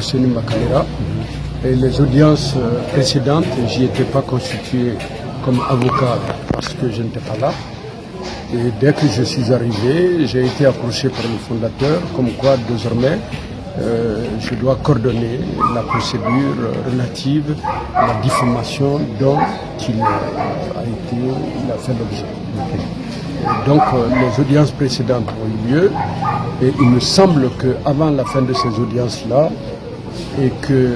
Ousseni Makanera. Et les audiences précédentes, j'y étais pas constitué comme avocat parce que je n'étais pas là. Et dès que je suis arrivé, j'ai été approché par le fondateur, comme quoi désormais je dois coordonner la procédure relative à la diffamation dont il a fait l'objet. Donc les audiences précédentes ont eu lieu et il me semble qu'avant la fin de ces audiences-là, et que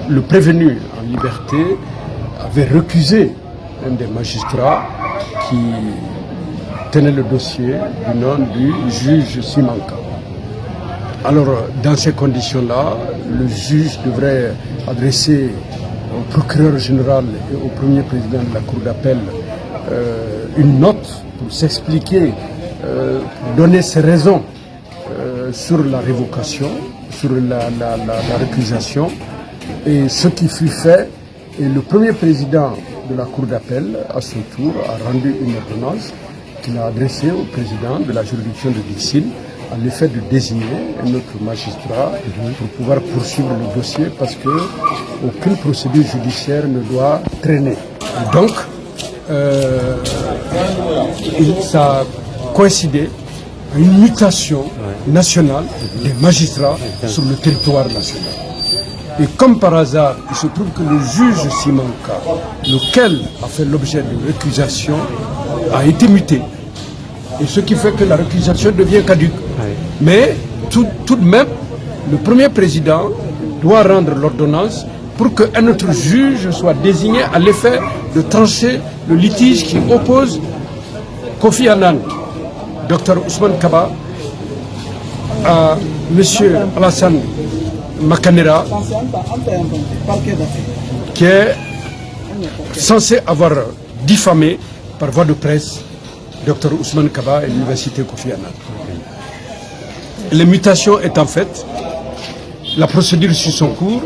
le prévenu en liberté avait récusé un des magistrats qui tenait le dossier du nom du juge Simanka. Alors, dans ces conditions-là, le juge devrait adresser au procureur général et au premier président de la Cour d'appel une note pour s'expliquer, pour donner ses raisons sur la révocation, sur la récusation. Et ce qui fut fait, et le premier président de la Cour d'appel, à son tour, a rendu une ordonnance qu'il a adressée au président de la juridiction de Dixine à l'effet de désigner un autre magistrat pour pouvoir poursuivre le dossier parce qu'aucune procédure judiciaire ne doit traîner. Et donc, ça a coïncidé à une mutation nationale des magistrats sur le territoire national. Et comme par hasard, il se trouve que le juge Simanka, lequel a fait l'objet de récusation, a été muté. Et ce qui fait que la récusation devient caduque. Mais tout de même, le premier président doit rendre l'ordonnance pour qu'un autre juge soit désigné à l'effet de trancher le litige qui oppose Kofi Annan, Dr Ousmane Kaba, à M. Alassane Makanera, qui est censé avoir diffamé par voie de presse Dr Ousmane Kaba et l'université Kofi Annan. Les mutations étant faites, la procédure suit son cours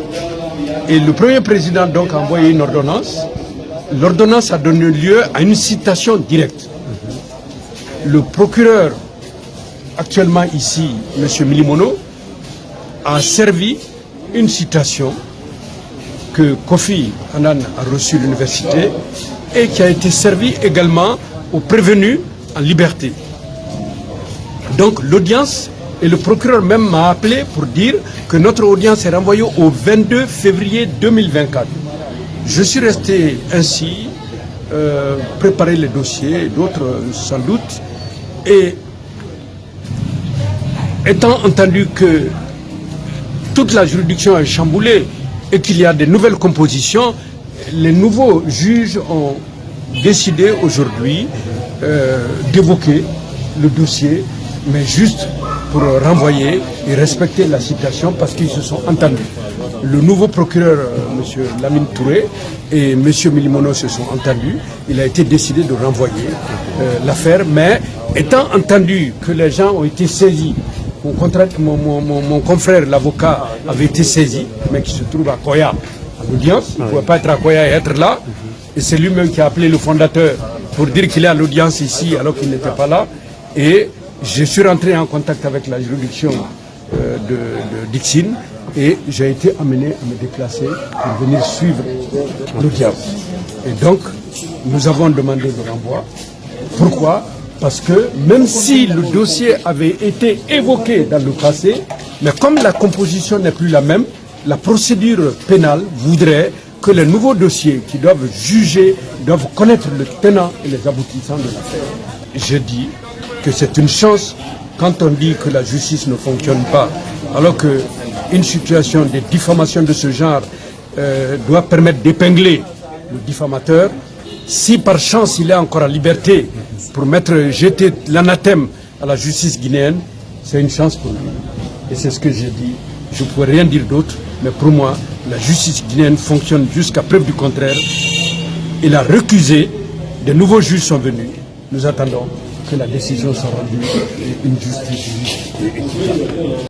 et le premier président donc a envoyé une ordonnance. L'ordonnance a donné lieu à une citation directe. Le procureur actuellement ici, M. Milimono, a servi une citation que Kofi Annan a reçue à l'université et qui a été servie également aux prévenus en liberté. Donc l'audience, et le procureur même m'a appelé pour dire que notre audience est renvoyée au 22 février 2024. Je suis resté ainsi, préparer les dossiers, d'autres sans doute, et étant entendu que toute la juridiction est chamboulée et qu'il y a de nouvelles compositions, les nouveaux juges ont décidé aujourd'hui d'évoquer le dossier, mais juste pour renvoyer et respecter la citation parce qu'ils se sont entendus. Le nouveau procureur, M. Lamine Touré, et M. Milimono se sont entendus. Il a été décidé de renvoyer l'affaire, mais étant entendu que les gens ont été saisis, mon confrère, l'avocat, avait été saisi, mais qui se trouve à Koya, à l'audience. Il ne pouvait pas être à Koya et être là. Et c'est lui-même qui a appelé le fondateur pour dire qu'il est à l'audience ici alors qu'il n'était pas là. Et je suis rentré en contact avec la juridiction de Dixine et j'ai été amené à me déplacer pour venir suivre l'audience. Et donc, nous avons demandé le renvoi. Pourquoi ? Parce que même si le dossier avait été évoqué dans le passé, mais comme la composition n'est plus la même, la procédure pénale voudrait que les nouveaux dossiers qui doivent juger, doivent connaître le tenant et les aboutissants de l'affaire. Je dis que c'est une chance quand on dit que la justice ne fonctionne pas, alors qu'une situation de diffamation de ce genre doit permettre d'épingler le diffamateur. Si par chance il est encore en liberté pour jeter l'anathème à la justice guinéenne, c'est une chance pour lui. Et c'est ce que j'ai dit. Je ne pourrais rien dire d'autre, mais pour moi, la justice guinéenne fonctionne jusqu'à preuve du contraire. Il a récusé, de nouveaux juges sont venus. Nous attendons que la décision soit rendue et une justice équitable.